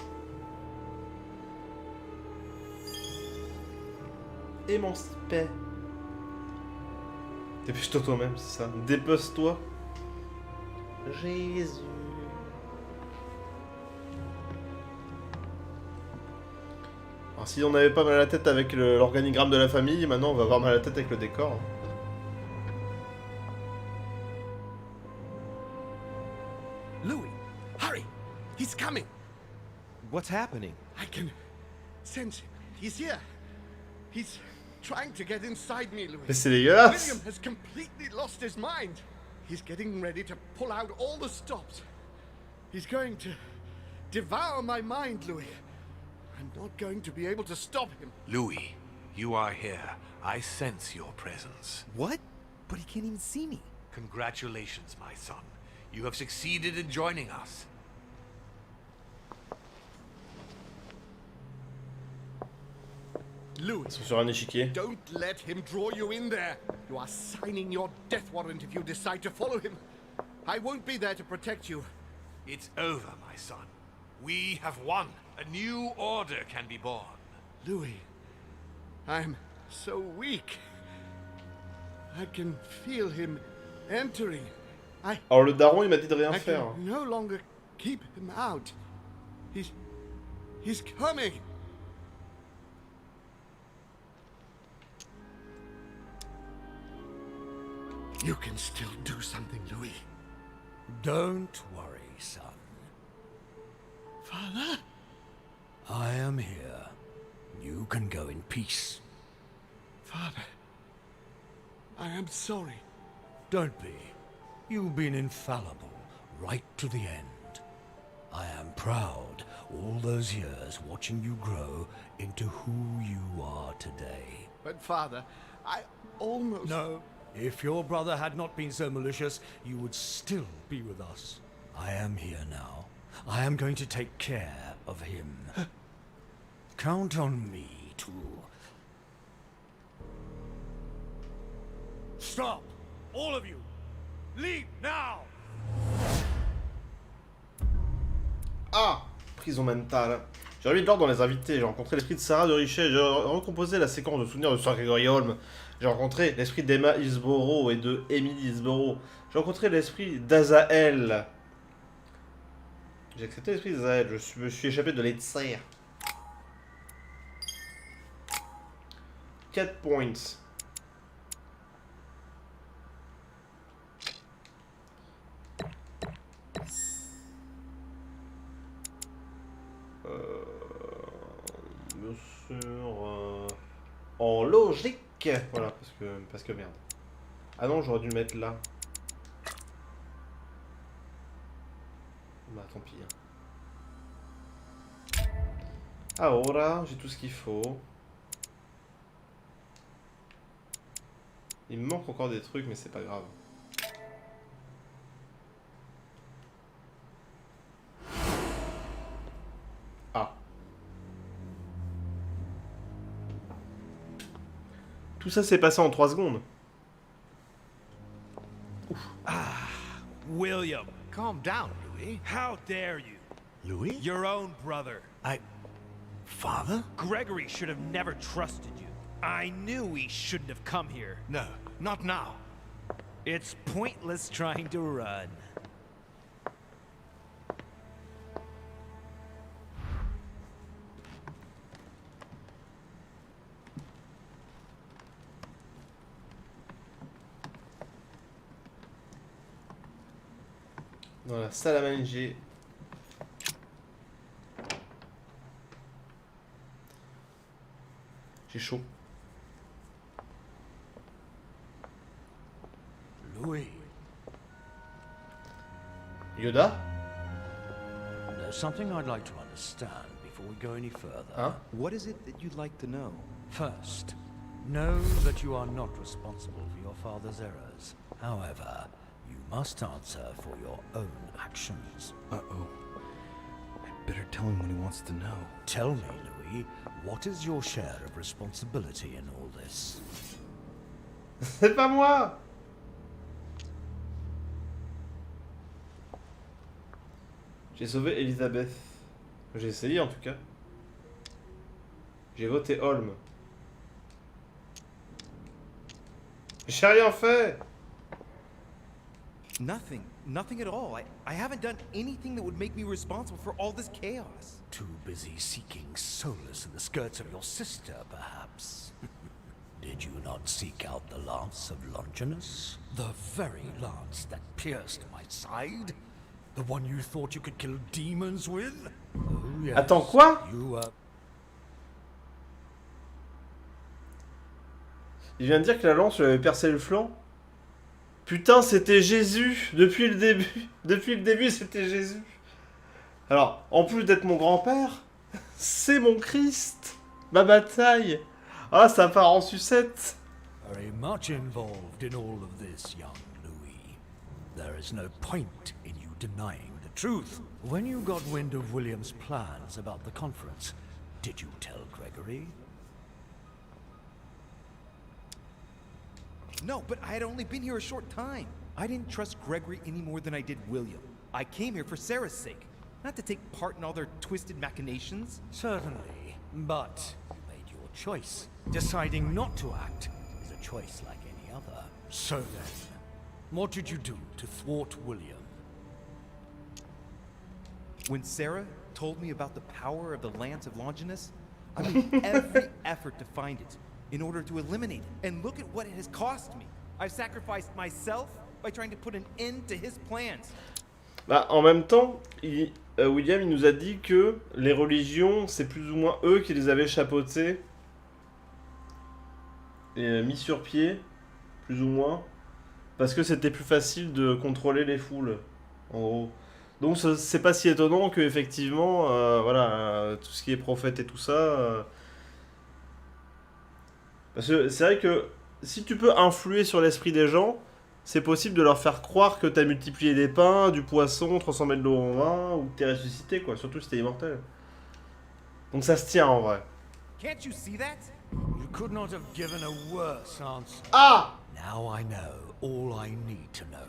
Émancipé. Dépêche-toi toi-même, c'est ça. Dépose-toi. Jésus. Alors si on n'avait pas mal à la tête avec l'organigramme de la famille, maintenant on va avoir mal à la tête avec le décor. Louis, hurry! He's coming. What's happening? I can sense him. He's here. He's trying to get inside me, Louis. Mais c'est dégueulasse! William has completely lost his mind. He's getting ready to pull out all the stops. He's going to devour my mind, Louis. I'm not going to be able to stop him. Louis, you are here. I sense your presence. What? But he can't even see me. Congratulations, my son. You have succeeded in joining us. Louis, Ils sont sur un échiquier. don't let him draw you in there. You are signing your death warrant if you decide to follow him. I won't be there to protect you. It's over, my son. We have won. A new order can be born. Louis, I'm so weak. I can feel him entering. Alors le daron il m'a dit de rien I faire. can no longer keep him out. He's coming. You can still do something, Louis. Don't worry, son. Father? I am here. You can go in peace. Father, I am sorry. Don't be. You've been infallible, right to the end. I am proud, all those years watching you grow into who you are today. But Father, I almost... No, if your brother had not been so malicious, you would still be with us. I am here now. I am going to take care of him. Count on me to... Stop! All of you! Leave now! Ah! Prison mentale. J'ai remis de l'ordre dans les invités. J'ai rencontré l'esprit de Sarah de Richet. J'ai recomposé la séquence de souvenirs de Sir Gregory Holm. J'ai rencontré l'esprit d'Emma Hillsborough et de Emily Hillsborough. J'ai rencontré l'esprit d'Azael. J'ai accepté l'esprit d'Azael. Je me suis échappé de l'Etzer. 4 points. Bien sûr. En logique. Voilà, parce que merde. Ah non, j'aurais dû le mettre là. Bah tant pis. Hein. Ahora, j'ai tout ce qu'il faut. Il me manque encore des trucs, mais c'est pas grave. Ah. Tout ça s'est passé en 3 secondes. William, Calm down, Louis. how dare you? Louis? Your own brother. Father? Gregory should have never trusted you. I knew he shouldn't have come here. No, not now. It's pointless trying to run. Dans la salle à manger. J'ai chaud. Louis, Yoda? there's something I'd like to understand before we go any further. Hein? What is it that you'd like to know? First, know that you are not responsible for your father's errors. However, you must answer for your own actions. Uh-oh. I'd better tell him what he wants to know. Tell me, Louis, what is your share of responsibility in all this? C'est pas moi! J'ai sauvé Elisabeth. J'ai essayé en tout cas. J'ai voté Holm. J'ai rien fait! Nothing. Nothing at all. I haven't done anything that would make me responsible for all this chaos. Too busy seeking solace in the skirts of your sister, perhaps? Did you not seek out the lance of Longinus? The very lance that pierced my side? The one you thought you could kill demons with? Oh, yes. Attends, quoi? You, Il vient de dire que la lance lui avait percé le flanc. Putain, c'était Jésus depuis le début. Depuis le début, c'était Jésus. Alors, en plus d'être mon grand-père, c'est mon Christ. Ma bataille. Ah, ça part en sucette. very much involved in all of this, young Louis. There is no point in you denying the truth. When you got wind of William's plans about the conference, did you tell Gregory? No, but I had only been here a short time. I didn't trust Gregory any more than I did William. I came here for Sarah's sake, not to take part in all their twisted machinations. Certainly, but you made your choice. Deciding not to act is a choice like any other. So then, what did you do to thwart William? When Sarah told me about the power of the Lance of Longinus, I made every effort to find it in order to eliminate it. And look at what it has cost me. I've sacrificed myself by trying to put an end to his plans. Bah, en même temps, William il nous a dit que les religions, c'est plus ou moins eux qui les avaient chapeautées et mis sur pied, plus ou moins, parce que c'était plus facile de contrôler les foules, en gros. Donc c'est pas si étonnant que effectivement, voilà, tout ce qui est prophète et tout ça. Parce que c'est vrai que si tu peux influer sur l'esprit des gens, c'est possible de leur faire croire que t'as multiplié des pains, du poisson, transformé de l'eau en vin, ou que t'es ressuscité, quoi. Surtout si t'es immortel. Donc ça se tient en vrai. Can't you see that? You could not have given a worse answer. Ah! Now I know all I need to know.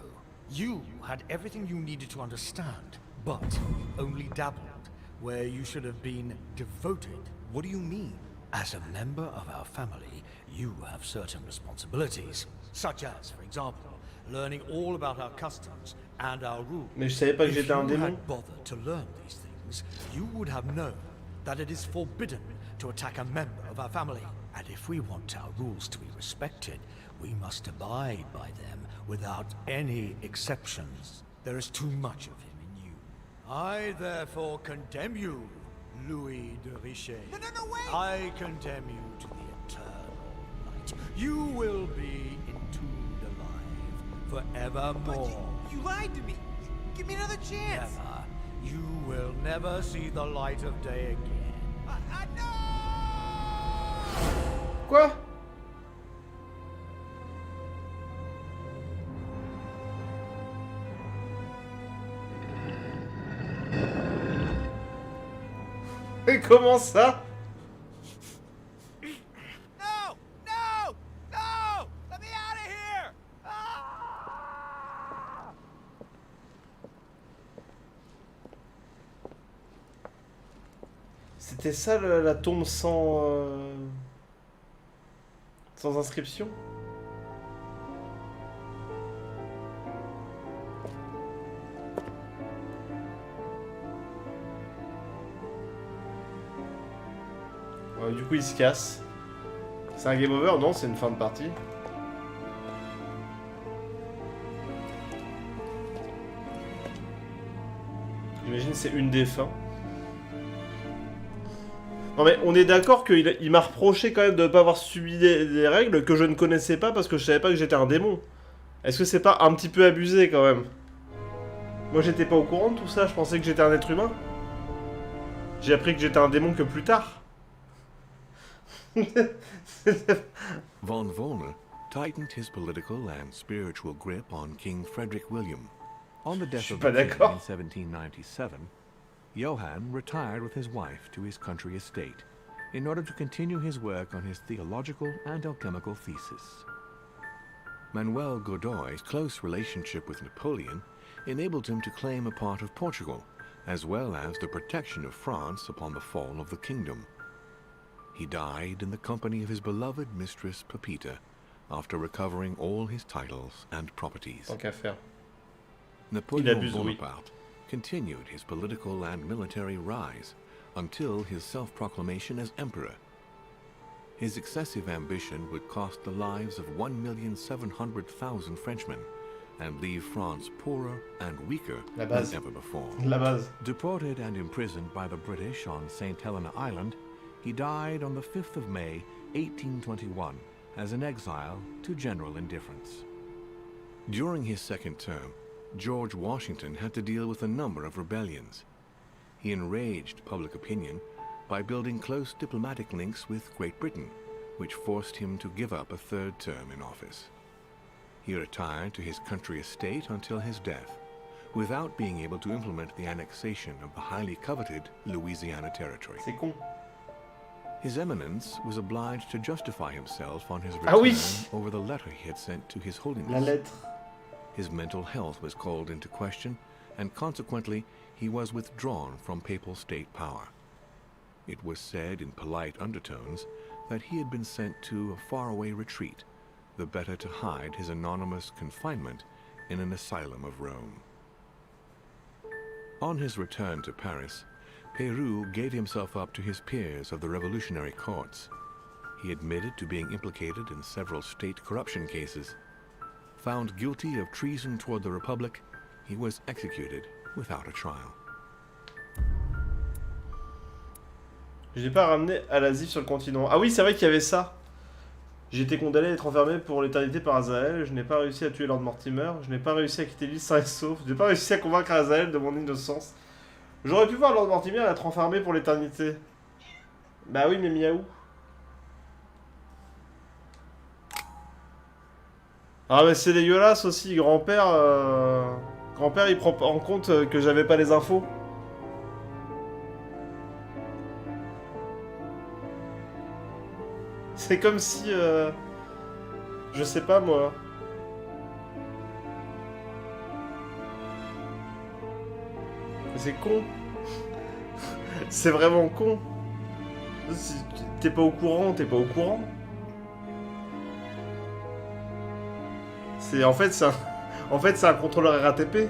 You had everything you needed to understand, but only dabbled where you should have been devoted. What do you mean? As a member of our family, you have certain responsibilities, such as, for example, learning all about our customs and our rules. Mais je savais pas que j'étais un If you démon. had bothered to learn these things, you would have known that it is forbidden to attack a member of our family. And if we want our rules to be respected, we must abide by them without any exceptions. There is too much of him in you. I therefore condemn you, Louis de Richet. No, wait! I condemn you to the eternal night. You will be entombed alive forevermore. You lied to me. Give me another chance. Never. You will never see the light of day again. Quoi? Et comment ça? No! No! No! Let me out of here! C'était ça la tombe sans inscription? Du coup il se casse. C'est un game over? Non, c'est une fin de partie. J'imagine c'est une des fins. Non mais on est d'accord qu'il m'a reproché quand même de ne pas avoir subi des règles que je ne connaissais pas parce que je savais pas que j'étais un démon. Est-ce que c'est pas un petit peu abusé quand même? Moi j'étais pas au courant de tout ça, je pensais que j'étais un être humain. J'ai appris que j'étais un démon que plus tard. Von Vollmer tightened his political and spiritual grip on King Frederick William. On the death of the king in 1797, Johann retired with his wife to his country estate in order to continue his work on his theological and alchemical thesis. Manuel Godoy's close relationship with Napoleon enabled him to claim a part of Portugal, as well as the protection of France upon the fall of the kingdom. He died in the company of his beloved mistress Pepita, after recovering all his titles and properties. Tant qu'à faire. Napoleon Bonaparte continued his political and military rise until his self-proclamation as emperor. His excessive ambition would cost the lives of 1,700,000 Frenchmen and leave France poorer and weaker than ever before. La base. Deported and imprisoned by the British on St. Helena Island, he died on the 5th of May, 1821, as an exile to general indifference. During his second term, George Washington had to deal with a number of rebellions. He enraged public opinion by building close diplomatic links with Great Britain, which forced him to give up a third term in office. He retired to his country estate until his death, without being able to implement the annexation of the highly coveted Louisiana Territory. C'est con. His Eminence was obliged to justify himself on his return over the letter he had sent to His Holiness. La lettre. His mental health was called into question, and consequently, he was withdrawn from papal state power. It was said in polite undertones that he had been sent to a faraway retreat, the better to hide his anonymous confinement in an asylum of Rome. On his return to Paris, Peru gave himself up to his peers of the revolutionary courts. He admitted to being implicated in several state corruption cases. Found guilty of treason toward the Republic, he was executed without a trial. Je l'ai pas ramené à l'Asie sur le continent. Ah oui, c'est vrai qu'il y avait ça. J'ai été condamné à être enfermé pour l'éternité par Azaël. Je n'ai pas réussi à tuer Lord Mortimer. Je n'ai pas réussi à quitter l'île sain et sauf. Je n'ai pas réussi à convaincre Azaël de mon innocence. J'aurais pu voir Lord Mortimer être enfermé pour l'éternité. Bah oui, mais miaou. Ah mais c'est dégueulasse aussi, grand-père... Grand-père il prend en compte que j'avais pas les infos. C'est comme si... Je sais pas moi. C'est con. C'est vraiment con. Si t'es pas au courant, t'es pas au courant. En fait, c'est un contrôleur RATP.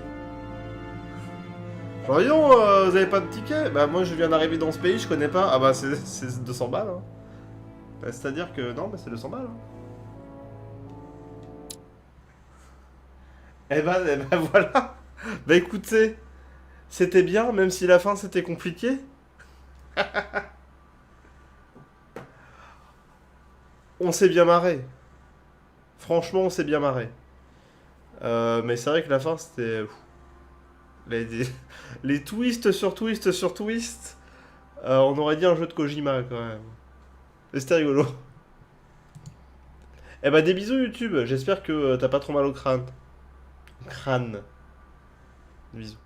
Genre, dis donc, vous avez pas de ticket? Bah, moi, je viens d'arriver dans ce pays, je connais pas. Ah bah, c'est 200 balles. Hein. Bah, c'est-à-dire que, non, bah, c'est 200 balles. Hein. Eh ben, voilà. Bah, écoutez, c'était bien, même si la fin, c'était compliqué. On s'est bien marré. Franchement, on s'est bien marré. Mais c'est vrai que la fin, c'était... Les twists sur twist sur twist. On aurait dit un jeu de Kojima quand même. Mais c'était rigolo. Eh bah des bisous YouTube, j'espère que t'as pas trop mal au crâne. Crâne. Bisous.